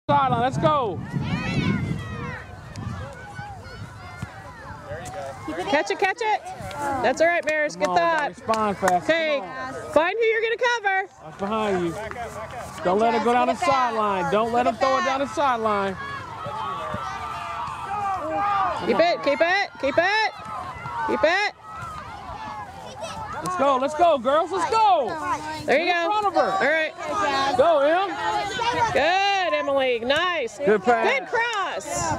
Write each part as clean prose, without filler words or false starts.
Sideline, let's go. Catch it, catch it. That's all right, Maris. Good thought. Respond fast. Okay, find who you're going to cover. That's behind you. Don't let it go down the sideline. Don't let him throw it down the sideline. Keep it, keep it, keep it. Keep it. Let's go, girls. Let's go. There you go. In front of her. All right. Go, Em. Good, Emily. Nice. Good pass. Good cross.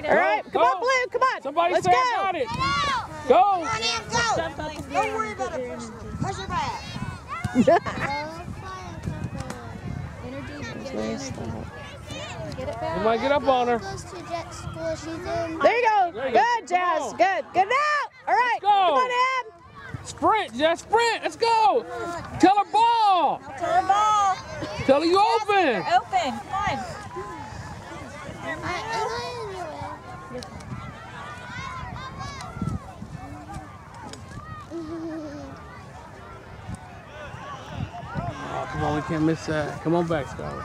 All right, come on, Blue, come on. Somebody Let's say go. I got it. Go. Don't worry about it. Push her back. Somebody get up on her. There you go. Good, Jazz. Good. Good now. All right. Go. Come on, Em. Sprint, Jess, sprint. Let's go. Tell her ball. Tell her ball. Tell her you open. Open. Come on. Oh, come on, we can't miss that. Come on back, Skylar.